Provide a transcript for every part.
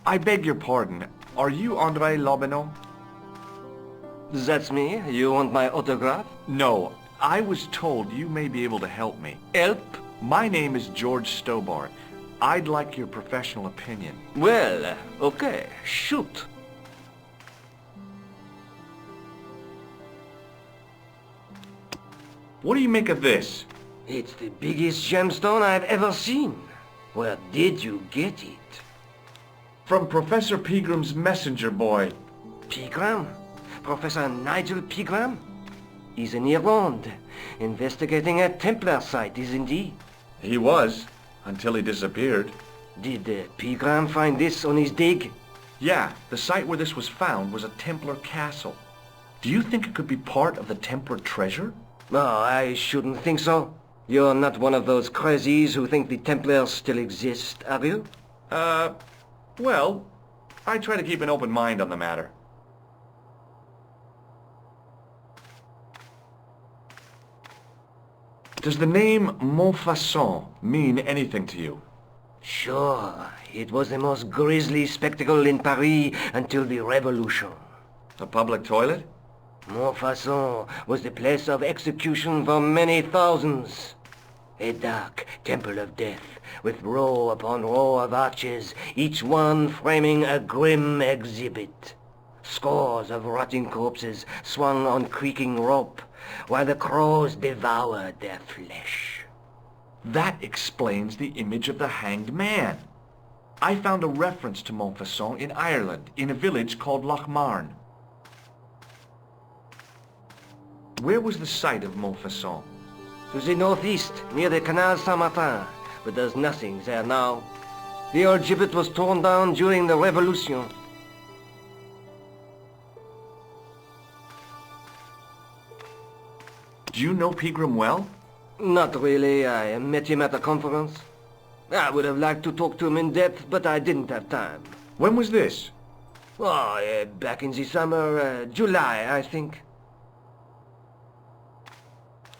I beg your pardon. Are you André Lobineau? That's me. You want my autograph? No. I was told you may be able to help me. Help? My name is George Stobart. I'd like your professional opinion. Well, okay. Shoot. What do you make of this? It's the biggest gemstone I've ever seen. Where did you get it? From Professor Pegram's messenger boy. Pegram? Professor Nigel Pegram? He's in Ireland, investigating a Templar site, isn't he? He was, until he disappeared. Did Pegram find this on his dig? Yeah, the site where this was found was a Templar castle. Do you think it could be part of the Templar treasure? Oh, I shouldn't think so. You're not one of those crazies who think the Templars still exist, are you? Well, I try to keep an open mind on the matter. Does the name Montfaucon mean anything to you? Sure. It was the most grisly spectacle in Paris until the Revolution. A public toilet? Montfaucon was the place of execution for many thousands. A dark temple of death, with row upon row of arches, each one framing a grim exhibit. Scores of rotting corpses swung on creaking rope, while the crows devoured their flesh. That explains the image of the hanged man. I found a reference to Montfaucon in Ireland, in a village called Lochmarn. Where was the site of Montfaucon? To the northeast, near the Canal Saint-Martin, but there's nothing there now. The old gibbet was torn down during the Revolution. Do you know Pegram well? Not really. I met him at a conference. I would have liked to talk to him in depth, but I didn't have time. When was this? Oh, back in the summer, July, I think.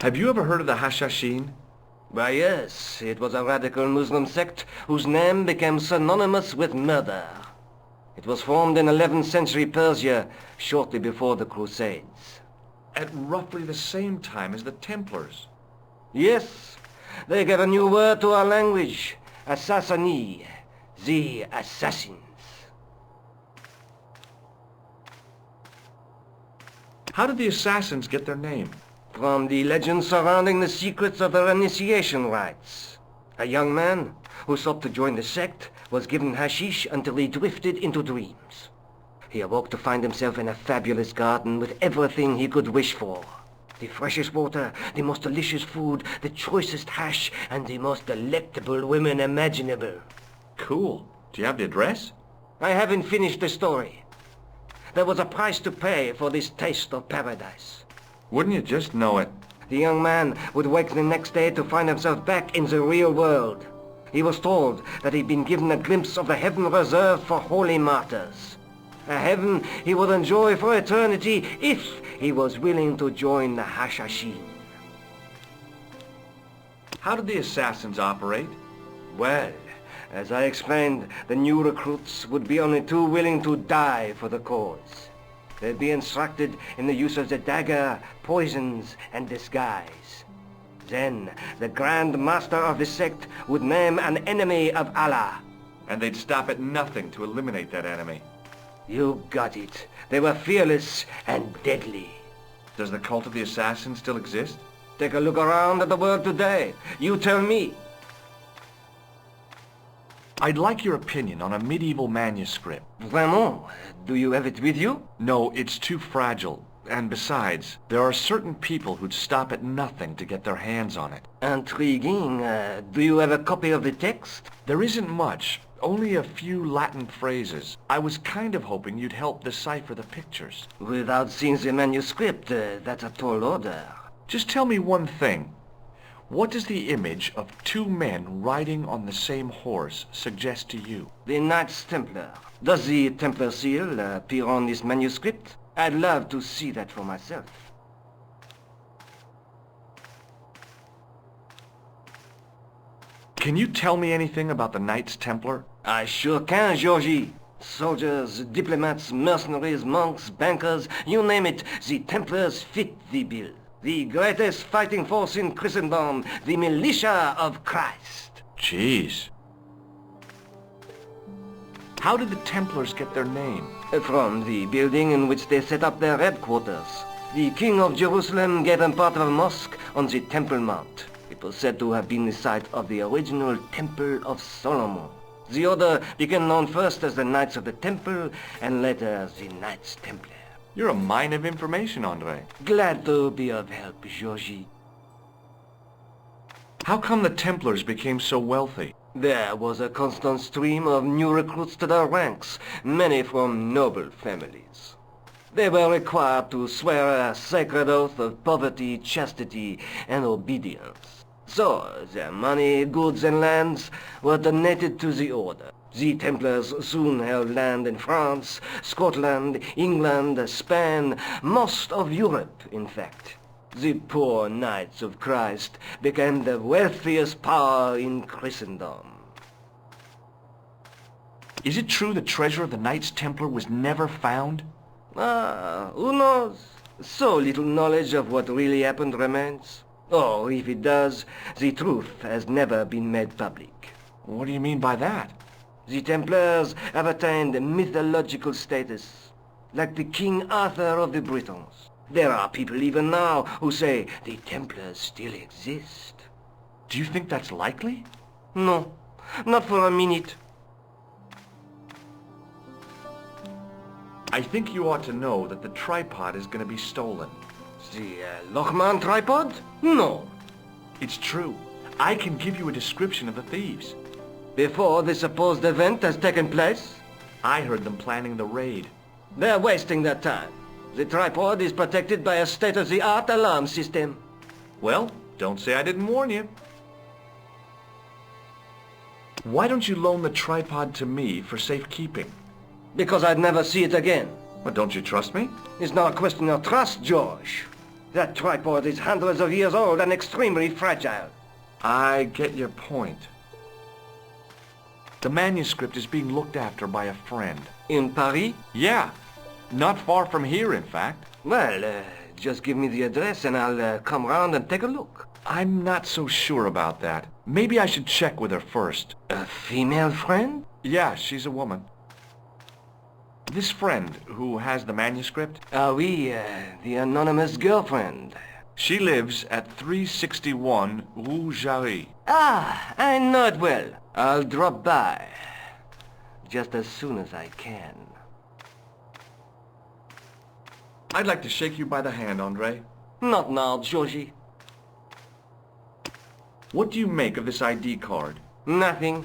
Have you ever heard of the Hashashin? Why, yes. It was a radical Muslim sect whose name became synonymous with murder. It was formed in 11th century Persia, shortly before the Crusades. At roughly the same time as the Templars. Yes, they gave a new word to our language, Assassini, the assassins. How did the assassins get their name? From the legend surrounding the secrets of their initiation rites. A young man who sought to join the sect was given hashish until he drifted into dreams. He awoke to find himself in a fabulous garden with everything he could wish for. The freshest water, the most delicious food, the choicest hash, and the most delectable women imaginable. Cool. Do you have the address? I haven't finished the story. There was a price to pay for this taste of paradise. Wouldn't you just know it? The young man would wake the next day to find himself back in the real world. He was told that he'd been given a glimpse of the heaven reserved for holy martyrs. A heaven he would enjoy for eternity if he was willing to join the Hashashin. How did the assassins operate? Well, as I explained, the new recruits would be only too willing to die for the cause. They'd be instructed in the use of the dagger, poisons, and disguise. Then, the Grand Master of the sect would name an enemy of Allah. And they'd stop at nothing to eliminate that enemy. You got it. They were fearless and deadly. Does the cult of the assassins still exist? Take a look around at the world today. You tell me. I'd like your opinion on a medieval manuscript. Vraiment? Do you have it with you? No, it's too fragile. And besides, there are certain people who'd stop at nothing to get their hands on it. Intriguing. Do you have a copy of the text? There isn't much. Only a few Latin phrases. I was kind of hoping you'd help decipher the pictures. Without seeing the manuscript, that's a tall order. Just tell me one thing. What does the image of two men riding on the same horse suggest to you? The Knights Templar. Does the Templar seal appear on this manuscript? I'd love to see that for myself. Can you tell me anything about the Knights Templar? I sure can, Georgie. Soldiers, diplomats, mercenaries, monks, bankers, you name it, the Templars fit the bill. The greatest fighting force in Christendom, the militia of Christ. Jeez. How did the Templars get their name? From the building in which they set up their headquarters. The King of Jerusalem gave them part of a mosque on the Temple Mount. It was said to have been the site of the original Temple of Solomon. The order became known first as the Knights of the Temple, and later as the Knights Templar. You're a mine of information, Andre. Glad to be of help, Georgie. How come the Templars became so wealthy? There was a constant stream of new recruits to their ranks, many from noble families. They were required to swear a sacred oath of poverty, chastity, and obedience. So, their money, goods, and lands were donated to the order. The Templars soon held land in France, Scotland, England, Spain, most of Europe, in fact. The poor Knights of Christ became the wealthiest power in Christendom. Is it true the treasure of the Knights Templar was never found? Who knows? So little knowledge of what really happened remains. Or, if it does, the truth has never been made public. What do you mean by that? The Templars have attained mythological status, like the King Arthur of the Britons. There are people even now who say the Templars still exist. Do you think that's likely? No, not for a minute. I think you ought to know that the tripod is going to be stolen. The Lochman tripod? No. It's true. I can give you a description of the thieves. Before the supposed event has taken place? I heard them planning the raid. They're wasting their time. The tripod is protected by a state-of-the-art alarm system. Well, don't say I didn't warn you. Why don't you loan the tripod to me for safekeeping? Because I'd never see it again. But don't you trust me? It's not a question of trust, George. That tripod is hundreds of years old and extremely fragile. I get your point. The manuscript is being looked after by a friend. In Paris? Yeah. Not far from here, in fact. Well, just give me the address and I'll come round and take a look. I'm not so sure about that. Maybe I should check with her first. A female friend? Yeah, she's a woman. This friend who has the manuscript? Oui, the anonymous girlfriend. She lives at 361 Rue Jarry. Ah, I know it well. I'll drop by. Just as soon as I can. I'd like to shake you by the hand, Andre. Not now, Georgie. What do you make of this ID card? Nothing.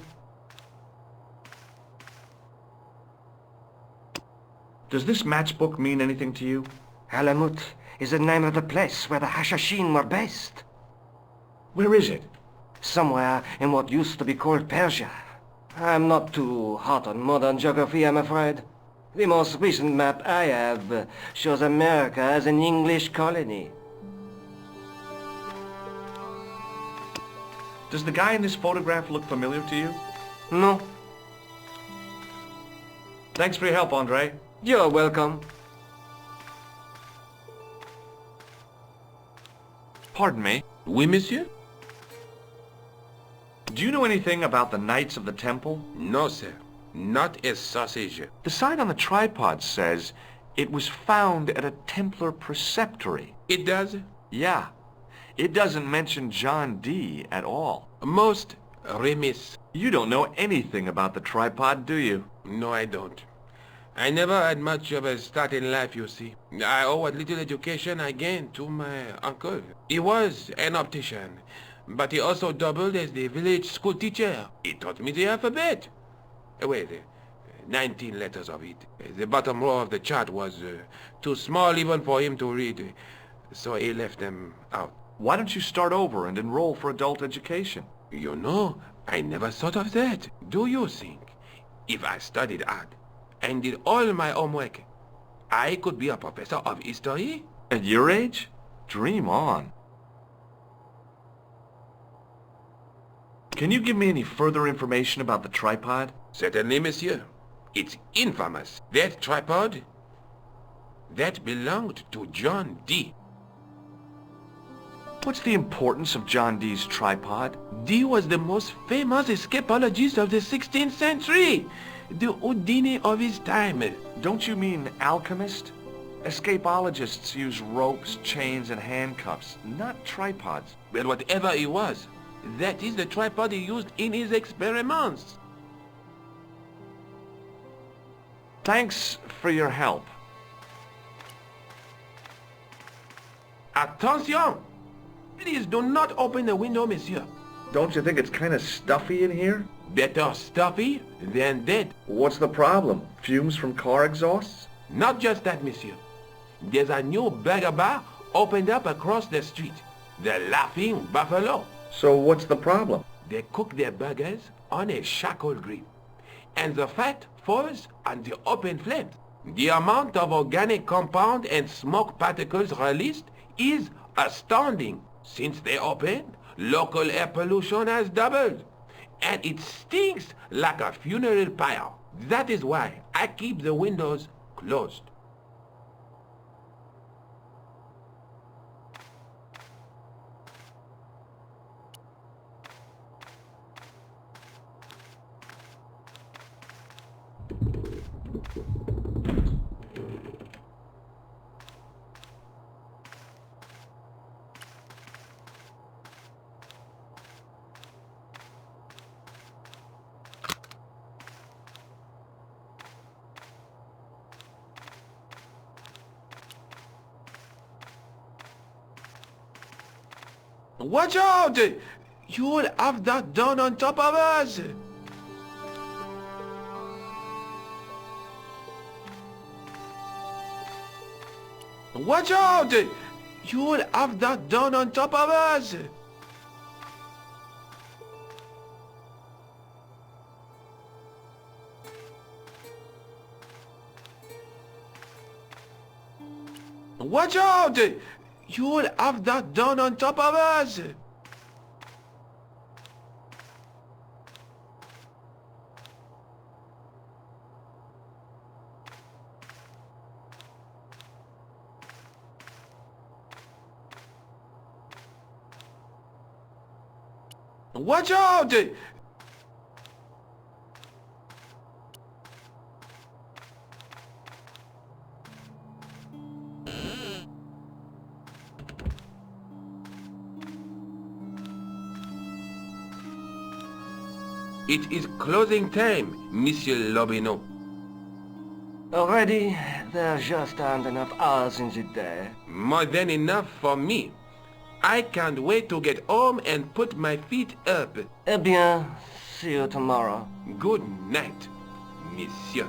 Does this matchbook mean anything to you? Alamut is the name of the place where the Hashashin were based. Where is it? Somewhere in what used to be called Persia. I'm not too hot on modern geography, I'm afraid. The most recent map I have shows America as an English colony. Does the guy in this photograph look familiar to you? No. Thanks for your help, Andre. You're welcome. Pardon me. Oui, monsieur? Do you know anything about the Knights of the Temple? No, sir. Not a sausage. The sign on the tripod says it was found at a Templar preceptory. It does? Yeah. It doesn't mention John D. at all. Most remiss. You don't know anything about the tripod, do you? No, I don't. I never had much of a start in life, you see. I owe what little education I gained to my uncle. He was an optician, but he also doubled as the village school teacher. He taught me the alphabet. Well, 19 letters of it. The bottom row of the chart was too small even for him to read, so he left them out. Why don't you start over and enroll for adult education? You know, I never thought of that. Do you think, if I studied hard and did all my homework, I could be a professor of history? At your age? Dream on. Can you give me any further information about the tripod? Certainly, monsieur. It's infamous. That tripod, that belonged to John Dee. What's the importance of John Dee's tripod? Dee was the most famous escapologist of the 16th century. The Houdini of his time. Don't you mean alchemist? Escapologists use ropes, chains, and handcuffs, not tripods. But whatever he was, that is the tripod he used in his experiments. Thanks for your help. Attention! Please do not open the window, monsieur. Don't you think it's kind of stuffy in here? Better stuffy than dead. What's the problem? Fumes from car exhausts? Not just that, monsieur. There's a new burger bar opened up across the street. The Laughing Buffalo. So what's the problem? They cook their burgers on a charcoal grill, and the fat falls on the open flames. The amount of organic compound and smoke particles released is astounding. Since they opened, local air pollution has doubled, and it stinks like a funeral pyre. That is why I keep the windows closed. Watch out! You'll have that done on top of us! Watch out! You'll have that done on top of us! Watch out! You'll have that done on top of us! Watch out! It is closing time, Monsieur Lobineau. Already, there just aren't enough hours in the day. More than enough for me. I can't wait to get home and put my feet up. Eh bien, see you tomorrow. Good night, Monsieur.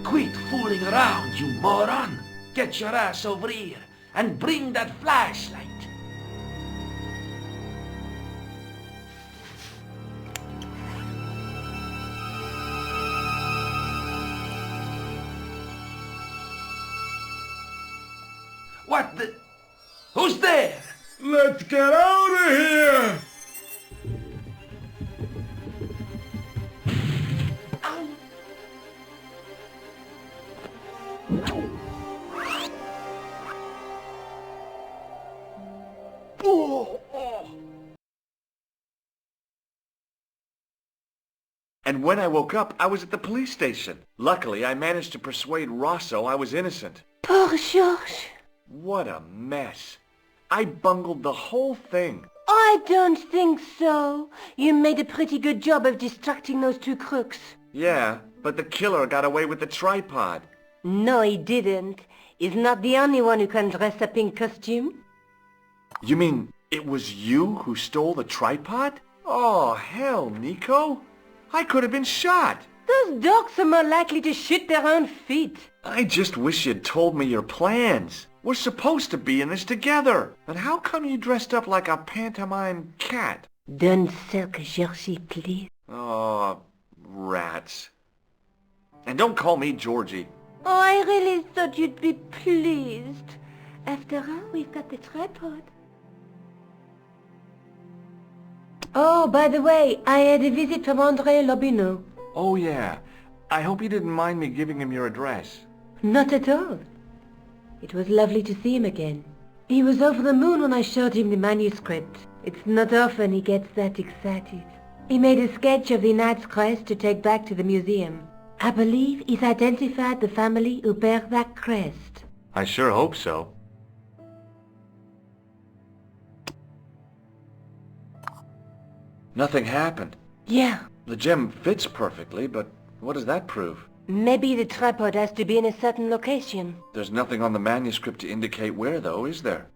Quit fooling around, you moron! Get your ass over here and bring that flashlight! What the... Who's there? Let's get out of here! And when I woke up, I was at the police station. Luckily, I managed to persuade Rosso I was innocent. Poor Georges. What a mess. I bungled the whole thing. I don't think so. You made a pretty good job of distracting those two crooks. Yeah, but the killer got away with the tripod. No, he didn't. He's not the only one who can dress up in costume. You mean it was you who stole the tripod? Oh, hell, Nico. I could have been shot. Those dogs are more likely to shoot their own feet. I just wish you'd told me your plans. We're supposed to be in this together. But how come you dressed up like a pantomime cat? Don't sulk, Georgie, please. Oh, rats. And don't call me Georgie. Oh, I really thought you'd be pleased. After all, we've got the tripod. Oh, by the way, I had a visit from André Lobineau. Oh, yeah. I hope you didn't mind me giving him your address. Not at all. It was lovely to see him again. He was over the moon when I showed him the manuscript. It's not often he gets that excited. He made a sketch of the knight's crest to take back to the museum. I believe he's identified the family who bear that crest. I sure hope so. Nothing happened. Yeah. The gem fits perfectly, but what does that prove? Maybe the tripod has to be in a certain location. There's nothing on the manuscript to indicate where, though, is there?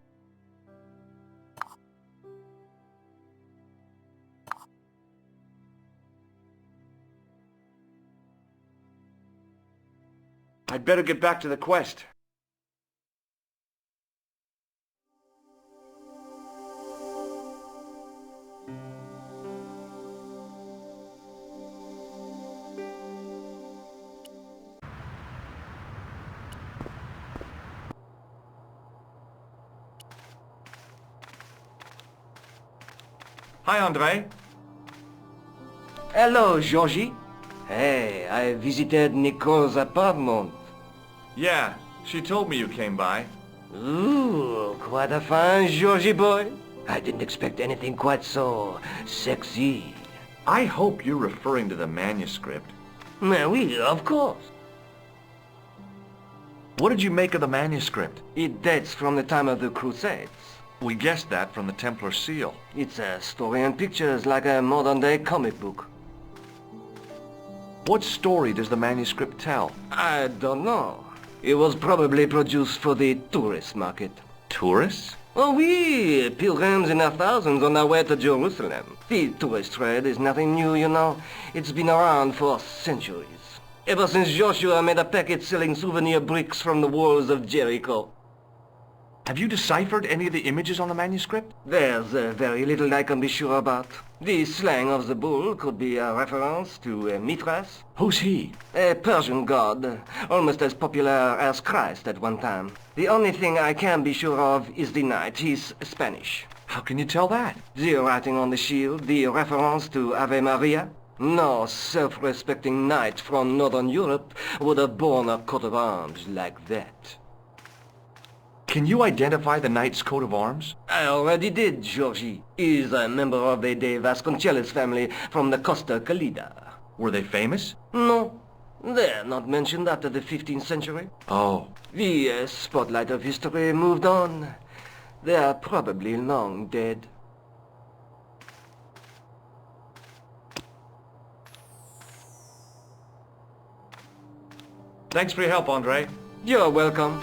I'd better get back to the quest. Hi, André. Hello, Georgie. Hey, I visited Nicole's apartment. Yeah, she told me you came by. Ooh, quite a fine Georgie boy. I didn't expect anything quite so sexy. I hope you're referring to the manuscript. Oui, of course. What did you make of the manuscript? It dates from the time of the Crusades. We guessed that from the Templar seal. It's a story and pictures like a modern-day comic book. What story does the manuscript tell? I don't know. It was probably produced for the tourist market. Tourists? Oh, oui, pilgrims in their thousands on their way to Jerusalem. The tourist trade is nothing new, you know. It's been around for centuries. Ever since Joshua made a packet selling souvenir bricks from the walls of Jericho. Have you deciphered any of the images on the manuscript? There's very little I can be sure about. The slang of the bull could be a reference to Mithras. Who's he? A Persian god, almost as popular as Christ at one time. The only thing I can be sure of is the knight. He's Spanish. How can you tell that? The writing on the shield, the reference to Ave Maria. No self-respecting knight from Northern Europe would have borne a coat of arms like that. Can you identify the knight's coat of arms? I already did, Georgie. He's a member of the De Vasconcelos family from the Costa Calida. Were they famous? No, they're not mentioned after the 15th century. Oh. The spotlight of history moved on. They're probably long dead. Thanks for your help, André. You're welcome.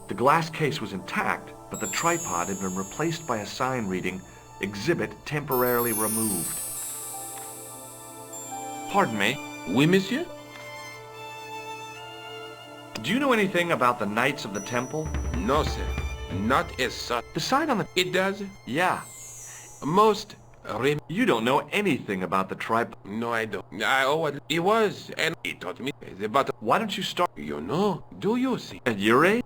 The glass case was intact, but the tripod had been replaced by a sign reading, "Exhibit temporarily removed." Pardon me. Oui, monsieur? Do you know anything about the Knights of the Temple? No, sir. Not as such. The sign on the... It does. Yeah. Most You don't know anything about the tripod. No, I don't. I owe what he was, and he taught me about... Why don't you start... You know, do you see? At your age?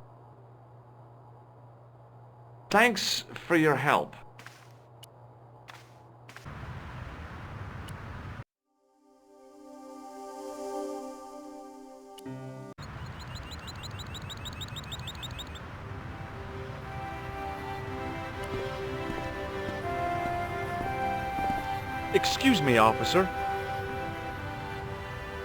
Thanks for your help. Excuse me, officer.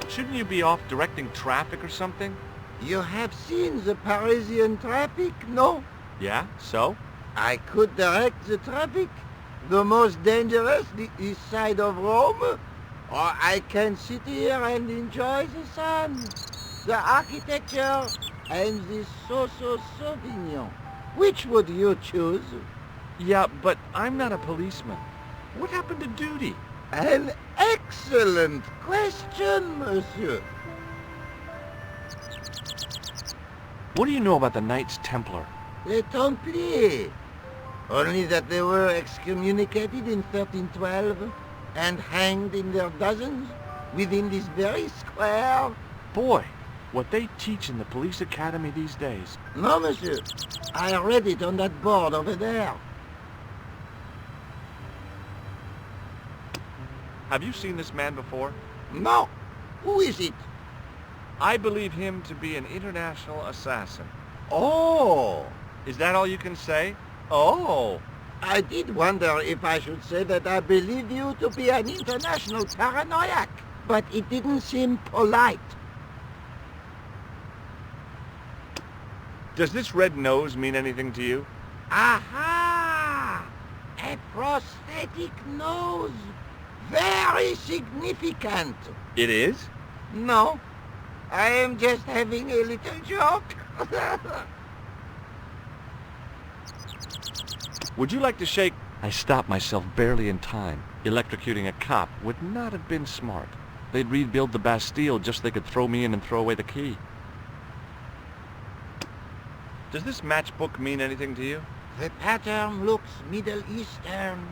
Shouldn't you be off directing traffic or something? You have seen the Parisian traffic, no? Yeah, so? I could direct the traffic. The most dangerous, the east side of Rome. Or I can sit here and enjoy the sun, the architecture, and the Sauvignon. Which would you choose? Yeah, but I'm not a policeman. What happened to duty? An excellent question, monsieur. What do you know about the Knights Templar? Les Templiers. Only that they were excommunicated in 1312 and hanged in their dozens. within this very square? Boy, what they teach in the police academy these days. No, monsieur. I read it on that board over there. Have you seen this man before? No. Who is it? I believe him to be an international assassin. Oh! Is that all you can say? Oh! I did wonder if I should say that I believe you to be an international paranoiac, but it didn't seem polite. Does this red nose mean anything to you? Aha! A prosthetic nose. Very significant. It is? No, I am just having a little joke. Would you like to shake? I stopped myself barely in time. Electrocuting a cop would not have been smart. They'd rebuild the Bastille just so they could throw me in and throw away the key. Does this matchbook mean anything to you? The pattern looks Middle Eastern.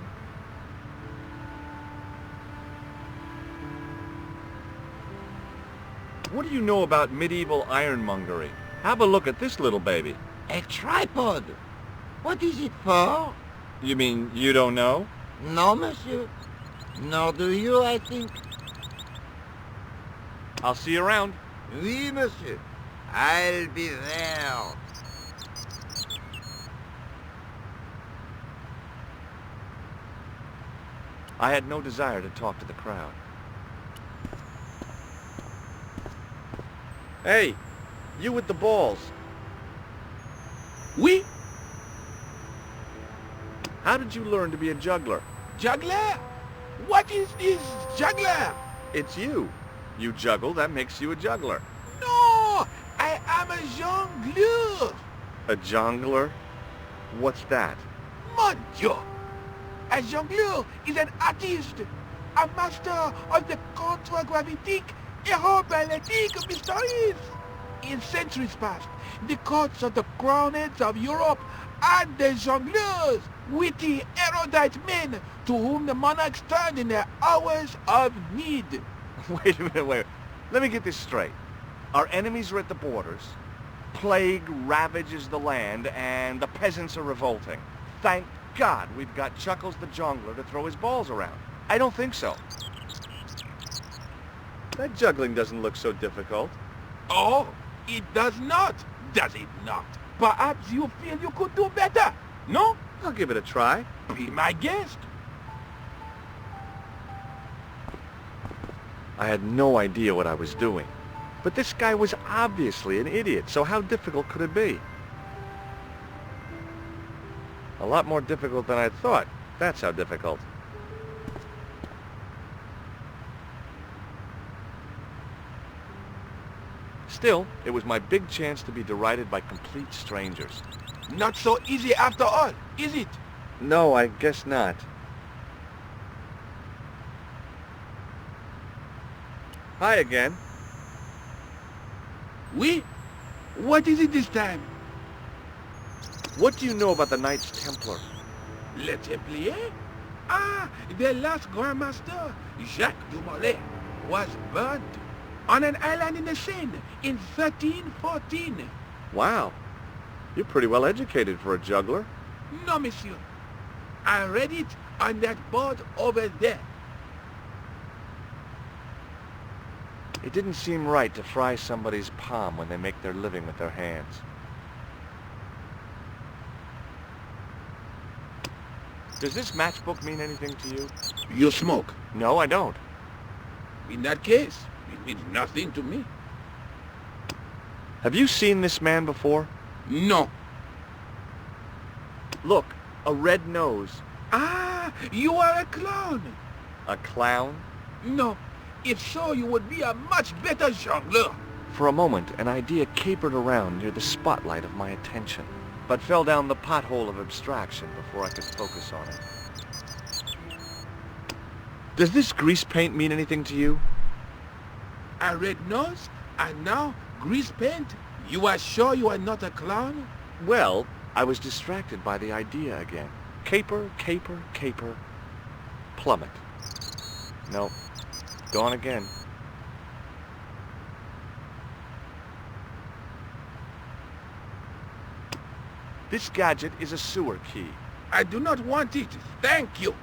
What do you know about medieval ironmongery? Have a look at this little baby. A tripod. What is it for? You mean you don't know? No, monsieur. Nor do you, I think. I'll see you around. Oui, monsieur. I'll be there. I had no desire to talk to the crowd. Hey, you with the balls. Oui? How did you learn to be a juggler? Juggler? What is this juggler? It's you. You juggle, that makes you a juggler. No! I am a jongleur. A jongler? What's that? Mon Dieu! A jongleur is an artist, a master of the contragravitic aeroballetic mysteries. In centuries past, the courts of the crowned heads of Europe had the jongleurs, witty, erudite men to whom the monarchs turned in their hours of need. Wait a minute, wait. Let me get this straight. Our enemies are at the borders, plague ravages the land, and the peasants are revolting. Thank God we've got Chuckles the Jongler to throw his balls around. I don't think so. That juggling doesn't look so difficult. Oh, it does not, does it not? Perhaps you feel you could do better, no? I'll give it a try. Be my guest. I had no idea what I was doing. But this guy was obviously an idiot, so how difficult could it be? A lot more difficult than I thought. That's how difficult. Still, it was my big chance to be derided by complete strangers. Not so easy after all, is it? No, I guess not. Hi again. Oui? What is it this time? What do you know about the Knights Templar? Le Templier? Ah, the last Grand Master, Jacques du Molay, was burnt on an island in the Seine in 1314. Wow. You're pretty well educated for a juggler. No, monsieur. I read it on that board over there. It didn't seem right to fry somebody's palm when they make their living with their hands. Does this matchbook mean anything to you? You smoke. No, I don't. In that case, it means nothing to me. Have you seen this man before? No. Look, a red nose. Ah, you are a clown. A clown? No. If so, you would be a much better jongleur. For a moment, an idea capered around near the spotlight of my attention, but fell down the pothole of abstraction before I could focus on it. Does this grease paint mean anything to you? A red nose, and now grease paint. You are sure you are not a clown? Well, I was distracted by the idea again. Caper, caper, caper. Plummet. No. Gone again. This gadget is a sewer key. I do not want it. Thank you.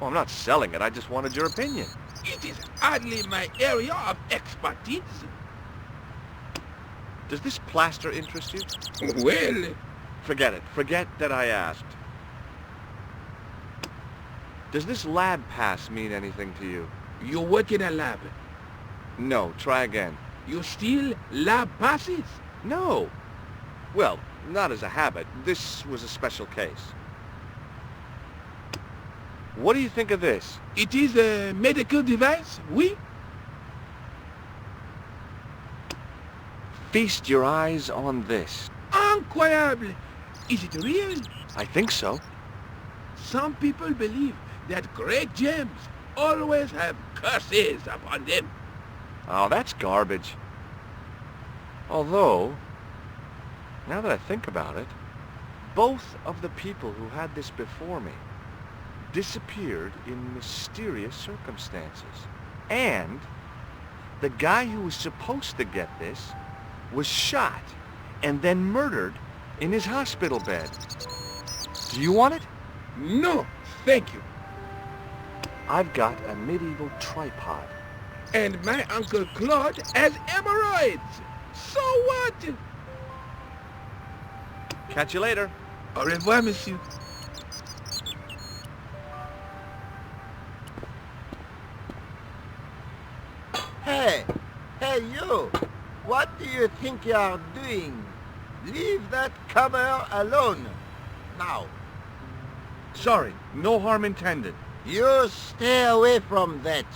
Oh, I'm not selling it. I just wanted your opinion. It is hardly my area of expertise. Does this plaster interest you? Well, Forget it. Forget that I asked. Does this lab pass mean anything to you? you work in a lab. No, try again. You steal lab passes? No. Well, not as a habit. This was a special case. What do you think of this? It is a medical device, oui? Feast your eyes on this. Incroyable! Is it real? I think so. Some people believe that great gems always have curses upon them. Oh, that's garbage. Although, now that I think about it, both of the people who had this before me disappeared in mysterious circumstances. And the guy who was supposed to get this was shot and then murdered in his hospital bed. Do you want it? No, thank you. I've got a medieval tripod. And my Uncle Claude has hemorrhoids. So what? Catch you later. Au revoir, monsieur. Hey, you! What do you think you are doing? Leave that cover alone. Now, Sorry, no harm intended. you stay away from that.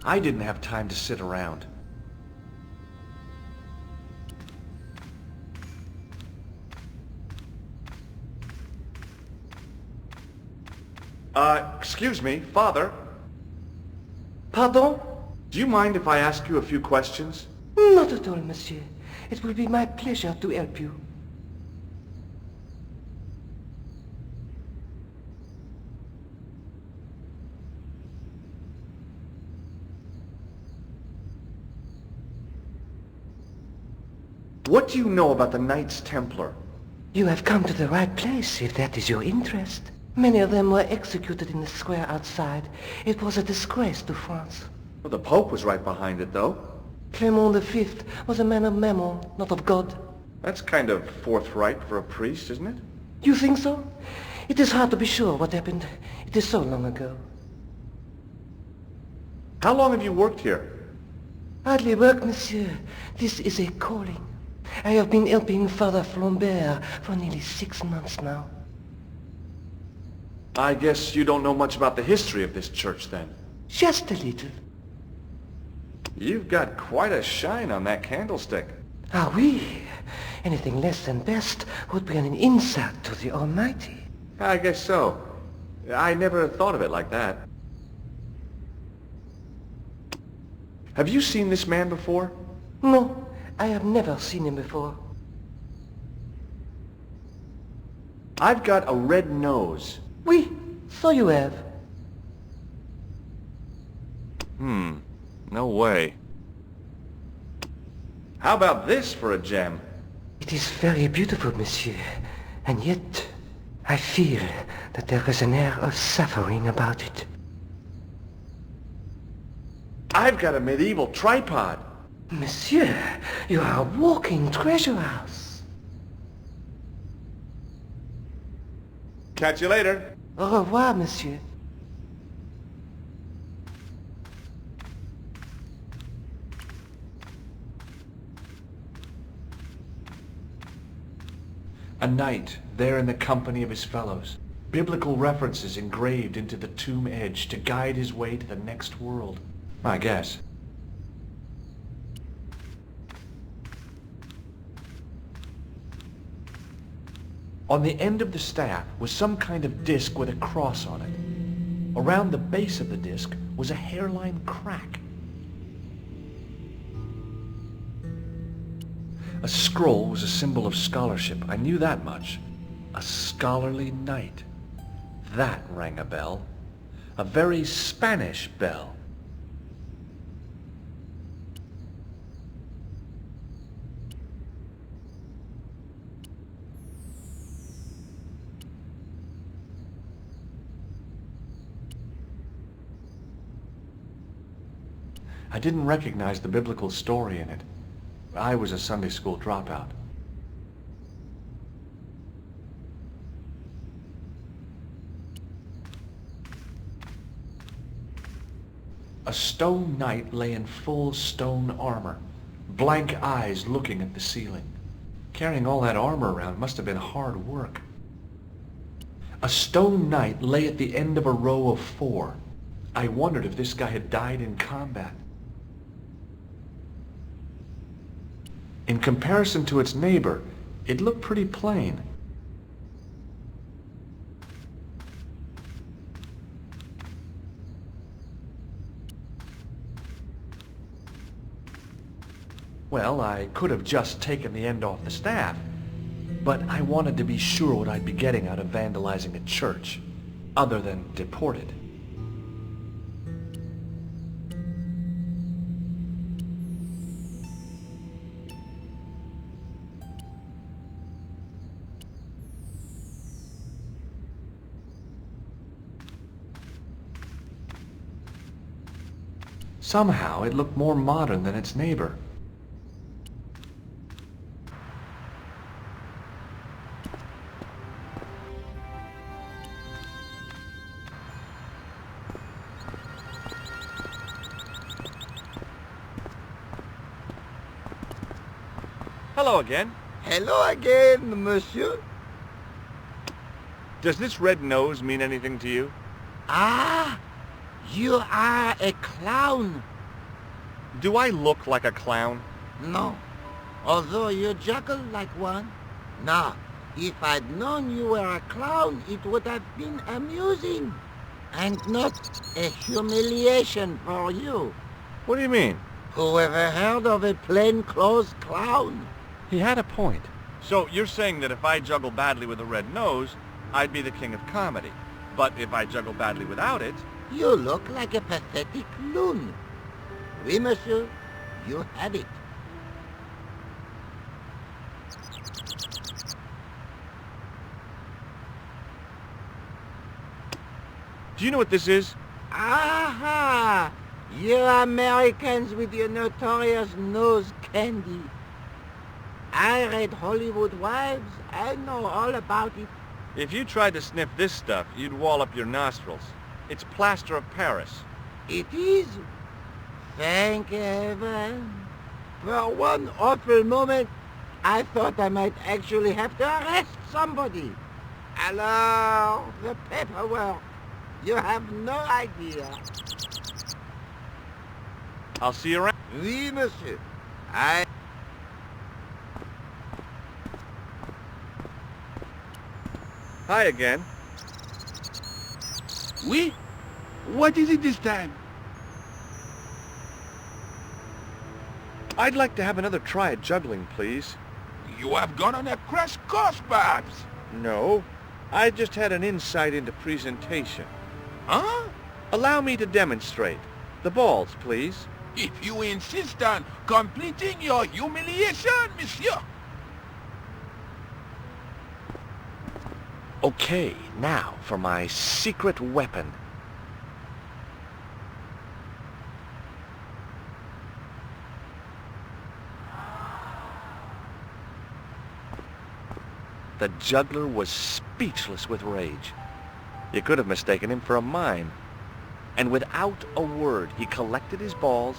I didn't have time to sit around. Excuse me, Father. Pardon? Do you mind if I ask you a few questions? Not at all, monsieur. It will be my pleasure to help you. What do you know about the Knights Templar? You have come to the right place, if that is your interest. Many of them were executed in the square outside. It was a disgrace to France. Well, the Pope was right behind it, though. Clement V was a man of mammon, not of God. That's kind of forthright for a priest, isn't it? You think so? It is hard to be sure what happened. It is so long ago. How long have you worked here? Hardly work, monsieur. This is a calling. I have been helping Father Flambert for nearly 6 months now. I guess you don't know much about the history of this church, then. Just a little. You've got quite a shine on that candlestick. Ah oui. Anything less than best would be an insult to the Almighty. I guess so. I never thought of it like that. Have you seen this man before? No, I have never seen him before. I've got a red nose. Oui, so you have. No way. How about this for a gem? It is very beautiful, monsieur. And yet, I feel that there is an air of suffering about it. I've got a medieval tripod. Monsieur, you are a walking treasure house. Catch you later. Au revoir, monsieur. A knight, there in the company of his fellows. Biblical references engraved into the tomb edge to guide his way to the next world. I guess. On the end of the staff was some kind of disc with a cross on it. Around the base of the disc was a hairline crack. A scroll was a symbol of scholarship. I knew that much. A scholarly knight. That rang a bell. A very Spanish bell. I didn't recognize the biblical story in it. I was a Sunday school dropout. A stone knight lay in full stone armor, blank eyes looking at the ceiling. Carrying all that armor around must have been hard work. A stone knight lay at the end of a row of 4. I wondered if this guy had died in combat. In comparison to its neighbor, it looked pretty plain. Well, I could have just taken the end off the staff, but I wanted to be sure what I'd be getting out of vandalizing a church, other than deported. Somehow, it looked more modern than its neighbor. Hello again. Hello again, monsieur. Does this red nose mean anything to you? Ah, you are a clown. Do I look like a clown? No, although you juggle like one. Now, if I'd known you were a clown, it would have been amusing. And not a humiliation for you. What do you mean? Who ever heard of a plainclothes clown? He had a point. So you're saying that if I juggle badly with a red nose, I'd be the king of comedy. But if I juggle badly without it... You look like a pathetic loon. Oui, monsieur, you have it. Do you know what this is? Aha! You Americans with your notorious nose candy. I read Hollywood Wives. I know all about it. If you tried to sniff this stuff, you'd wall up your nostrils. It's plaster of Paris. It is. Thank heaven. For one awful moment, I thought I might actually have to arrest somebody. Alors, the paperwork. You have no idea. I'll see you around. Oui, monsieur. Hi again. Oui? What is it this time? I'd like to have another try at juggling, please. You have gone on a crash course, perhaps? No, I just had an insight into presentation. Huh? Allow me to demonstrate. The balls, please. If you insist on completing your humiliation, monsieur. Okay, now for my secret weapon. The juggler was speechless with rage. You could have mistaken him for a mime. And without a word, he collected his balls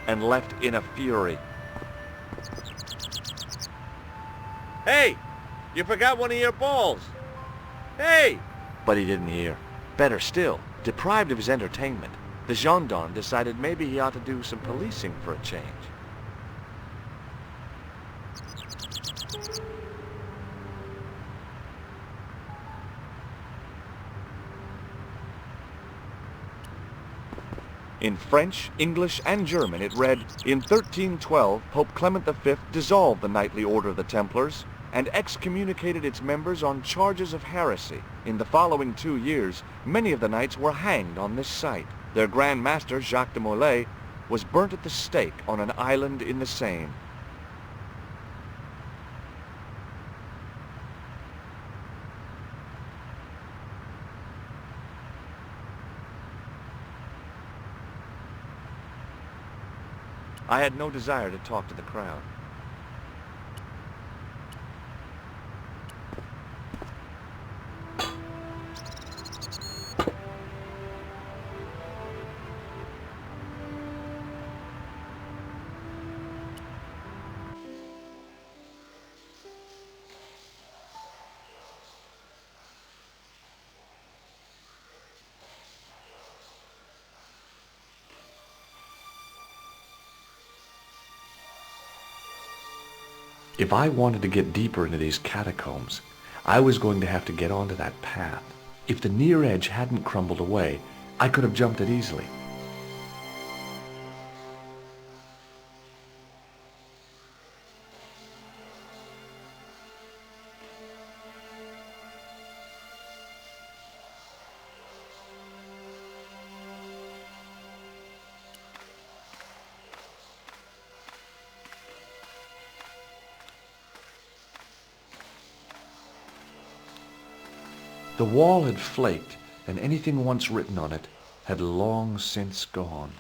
and left in a fury. Hey! You forgot one of your balls! Hey! But he didn't hear. Better still, deprived of his entertainment, the gendarme decided maybe he ought to do some policing for a change. In French, English, and German it read, "In 1312, Pope Clement V dissolved the knightly order of the Templars and excommunicated its members on charges of heresy. In the following 2 years, many of the knights were hanged on this site. Their Grand Master, Jacques de Molay, was burnt at the stake on an island in the Seine." I had no desire to talk to the crowd. If I wanted to get deeper into these catacombs, I was going to have to get onto that path. If the near edge hadn't crumbled away, I could have jumped it easily. The wall had flaked, and anything once written on it had long since gone.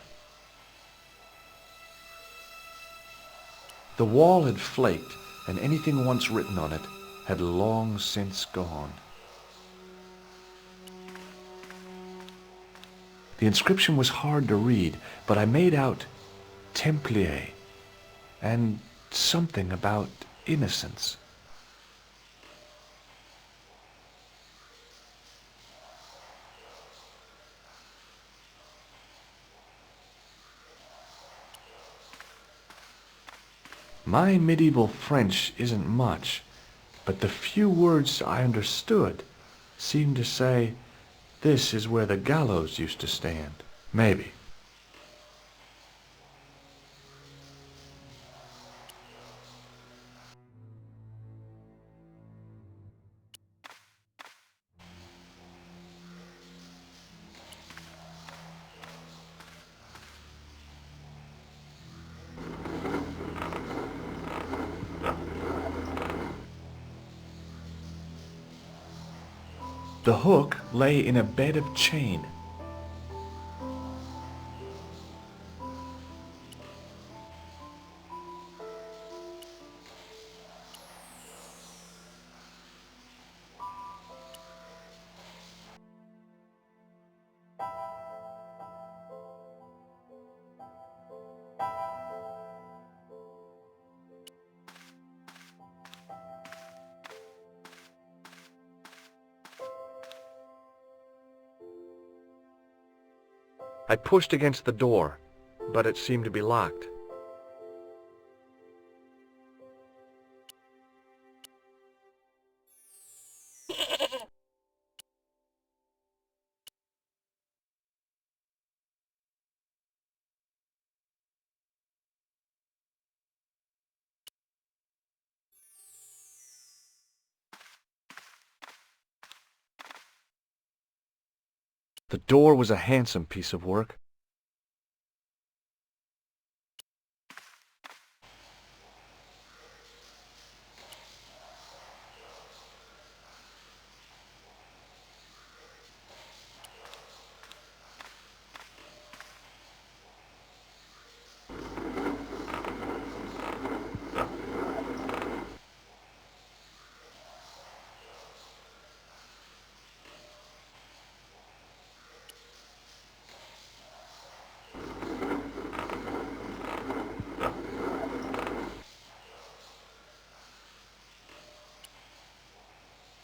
The wall had flaked, and anything once written on it had long since gone. The inscription was hard to read, but I made out Templiers and something about innocence. My medieval French isn't much, but the few words I understood seemed to say, "This is where the gallows used to stand." Maybe. The hook lay in a bed of chain. I pushed against the door, but it seemed to be locked. The door was a handsome piece of work.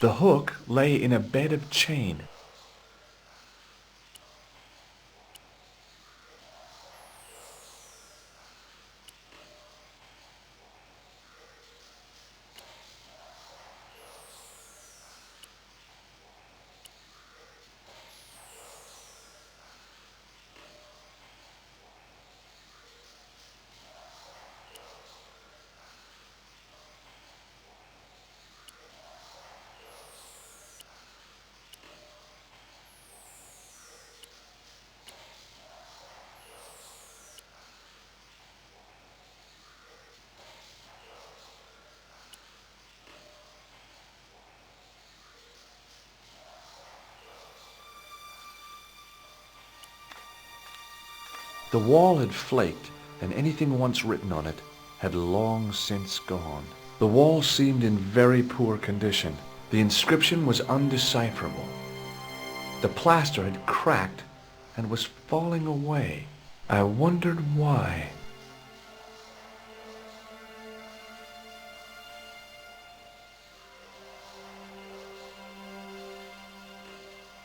The hook lay in a bed of chain. The wall had flaked, and anything once written on it had long since gone. The wall seemed in very poor condition. The inscription was undecipherable. The plaster had cracked and was falling away. I wondered why.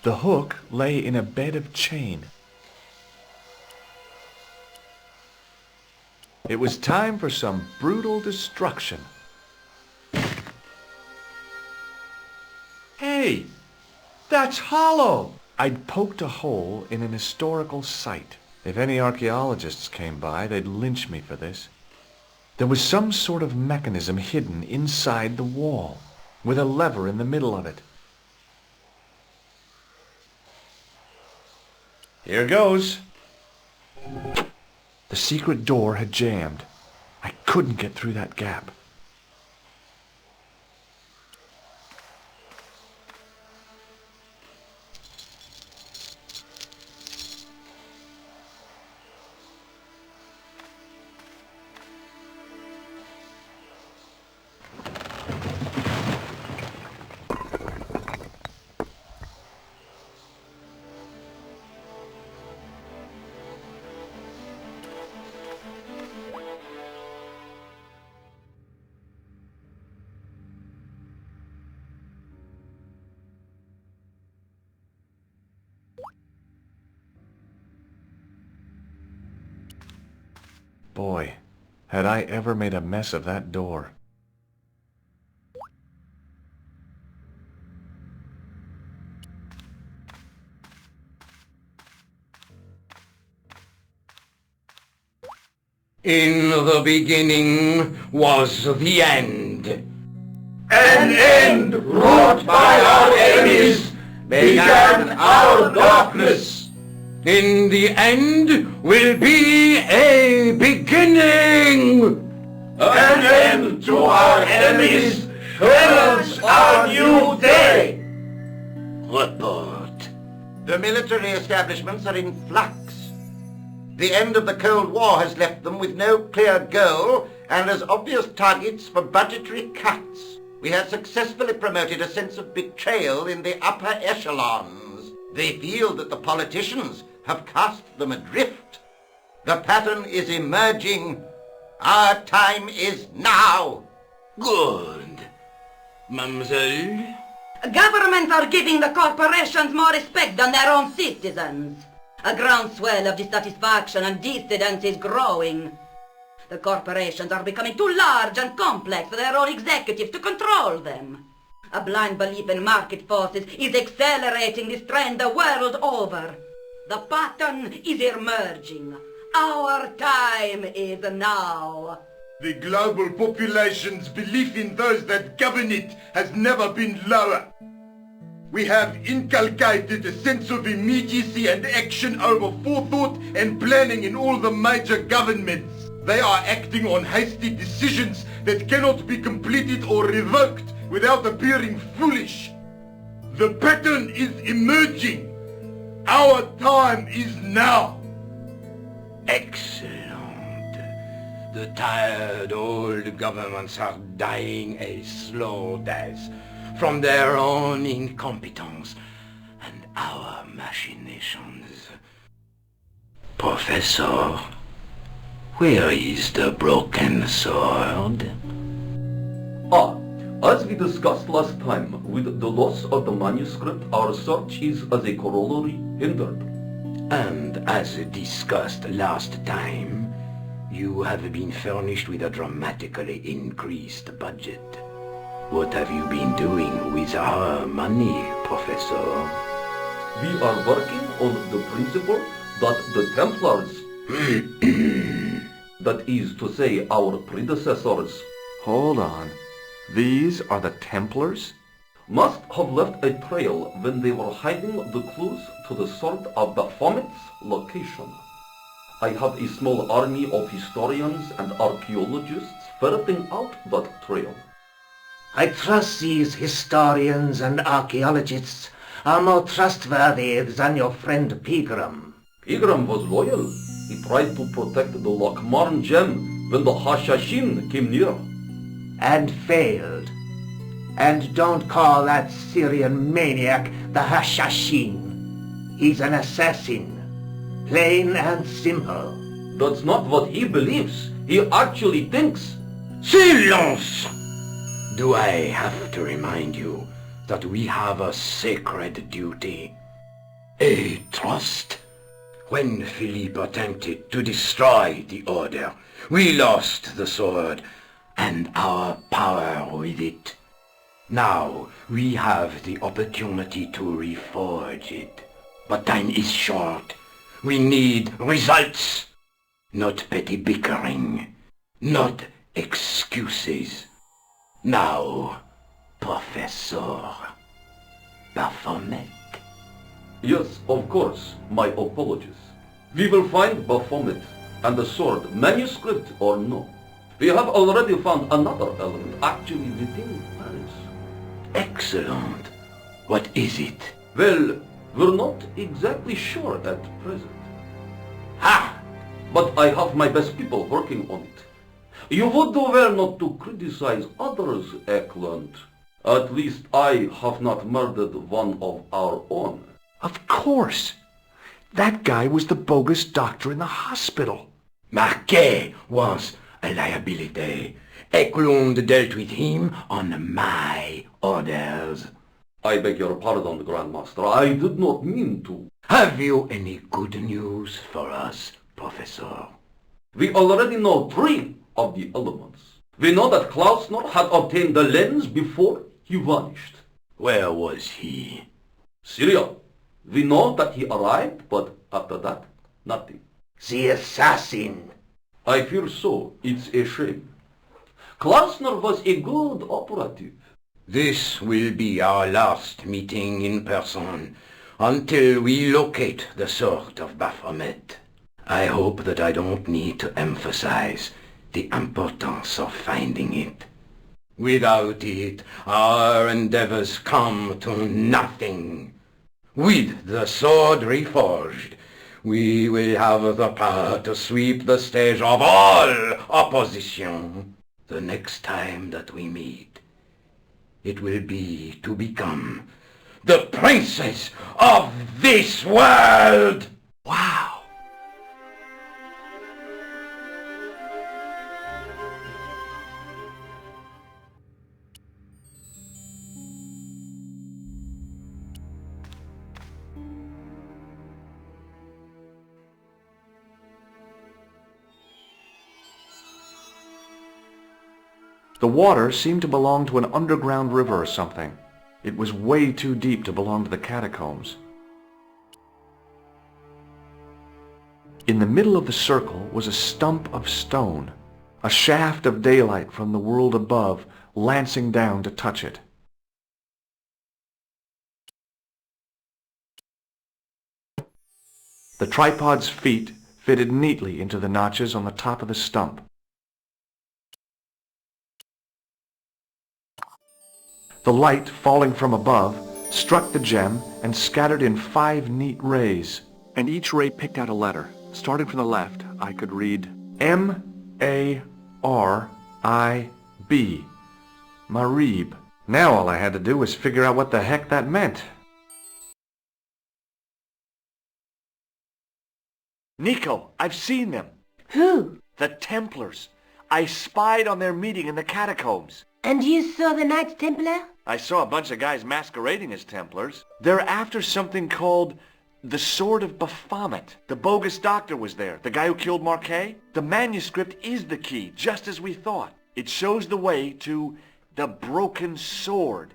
The hook lay in a bed of chain. It was time for some brutal destruction. Hey, that's hollow! I'd poked a hole in an historical site. If any archaeologists came by, they'd lynch me for this. There was some sort of mechanism hidden inside the wall, with a lever in the middle of it. Here goes. The secret door had jammed. I couldn't get through that gap. Boy, had I ever made a mess of that door. In the beginning was the end. An end wrought by our enemies began our darkness. In the end will be a beginning. An end to our enemies heralds our new day. Report. The military establishments are in flux. The end of the Cold War has left them with no clear goal and as obvious targets for budgetary cuts. We have successfully promoted a sense of betrayal in the upper echelons. They feel that the politicians have cast them adrift. The pattern is emerging. Our time is now. Good. Mademoiselle? Governments are giving the corporations more respect than their own citizens. A groundswell of dissatisfaction and dissidence is growing. The corporations are becoming too large and complex for their own executives to control them. A blind belief in market forces is accelerating this trend the world over. The pattern is emerging. Our time is now. The global population's belief in those that govern it has never been lower. We have inculcated a sense of immediacy and action over forethought and planning in all the major governments. They are acting on hasty decisions that cannot be completed or revoked without appearing foolish. The pattern is emerging. Our time is now. Excellent. The tired old governments are dying a slow death from their own incompetence and our machinations. Professor, where is the broken sword? As we discussed last time, with the loss of the manuscript, our search is as a corollary hindered. And as discussed last time, you have been furnished with a dramatically increased budget. What have you been doing with our money, Professor? We are working on the principle that the Templars, that is to say our predecessors, Hold on. These are the Templars? must have left a trail when they were hiding the clues to the sword of Baphomet's location. I have a small army of historians and archaeologists ferreting out that trail. I trust these historians and archaeologists are more trustworthy than your friend Pegram. Pegram was loyal. He tried to protect the Lockmarn gem when the Hashashin came near. And failed. And don't call that Syrian maniac the Hashashin. He's an assassin. Plain and simple. That's not what he believes. He actually thinks. Silence! Do I have to remind you that we have a sacred duty? A trust? When Philippe attempted to destroy the Order, we lost the sword and our power with it. Now we have the opportunity to reforge it. But time is short. We need results. Not petty bickering. Not excuses. Now, Professor Baphomet. Yes, of course. My apologies. We will find Baphomet and the sword, manuscript or no. We have already found another element actually within Paris. Excellent. What is it? Well, we're not exactly sure at present. Ha! But I have my best people working on it. You would do well not to criticize others, Eklund. At least I have not murdered one of our own. Of course. That guy was the bogus doctor in the hospital. Marquet was a liability. Eklund dealt with him on my orders. I beg your pardon, Grandmaster. I did not mean to. Have you any good news for us, Professor? We already know 3 of the elements. We know that Klausner had obtained the lens before he vanished. Where was he? Syria. We know that he arrived, but after that, nothing. The assassin! I fear so. It's a shame. Klausner was a good operative. This will be our last meeting in person until we locate the sword of Baphomet. I hope that I don't need to emphasize the importance of finding it. Without it, our endeavors come to nothing. With the sword reforged, we will have the power to sweep the stage of all opposition. The next time that we meet, it will be to become the princess of this world! Wow. The water seemed to belong to an underground river or something. It was way too deep to belong to the catacombs. In the middle of the circle was a stump of stone, a shaft of daylight from the world above lancing down to touch it. The tripod's feet fitted neatly into the notches on the top of the stump. The light, falling from above, struck the gem and scattered in 5 neat rays, and each ray picked out a letter. Starting from the left, I could read M-A-R-I-B, Marib. Now all I had to do was figure out what the heck that meant. Nico, I've seen them. Who? The Templars. I spied on their meeting in the catacombs. And you saw the Knights Templar? I saw a bunch of guys masquerading as Templars. They're after something called the Sword of Baphomet. The bogus doctor was there, the guy who killed Marquet. The manuscript is the key, just as we thought. It shows the way to the broken sword,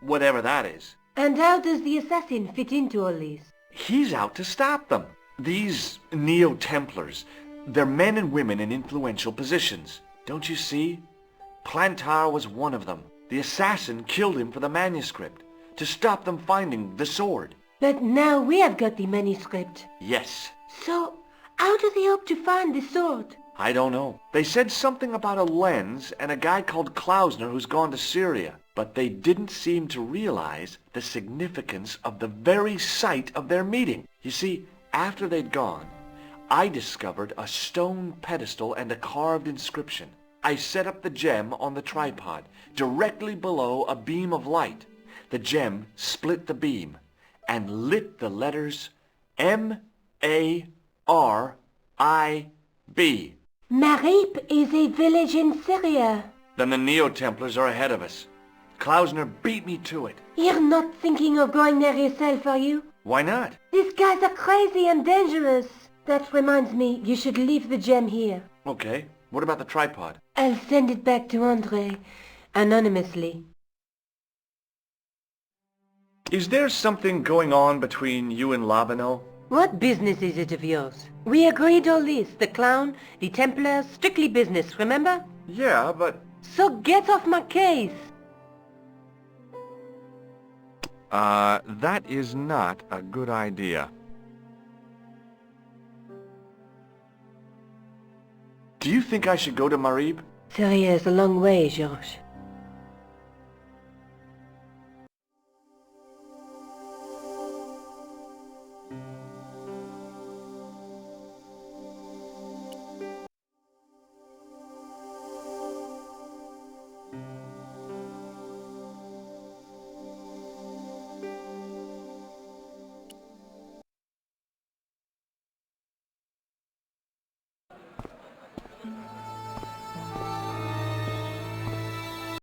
whatever that is. And how does the assassin fit into all this? He's out to stop them. These Neo-Templars, they're men and women in influential positions. Don't you see? Plantar was one of them. The assassin killed him for the manuscript, to stop them finding the sword. But now we have got the manuscript. Yes. So, how do they hope to find the sword? I don't know. They said something about a lens and a guy called Klausner who's gone to Syria, but they didn't seem to realize the significance of the very site of their meeting. You see, after they'd gone, I discovered a stone pedestal and a carved inscription. I set up the gem on the tripod, directly below a beam of light. The gem split the beam and lit the letters M-A-R-I-B. Marib is a village in Syria. Then the Neo-Templars are ahead of us. Klausner beat me to it. You're not thinking of going there yourself, are you? Why not? These guys are crazy and dangerous. That reminds me, you should leave the gem here. Okay, what about the tripod? I'll send it back to Andre, anonymously. Is there something going on between you and Labano? What business is it of yours? We agreed all this, the clown, the Templars, strictly business, remember? Yeah, but... So get off my case! That is not a good idea. Do you think I should go to Marib? Syria is a long way, Georges.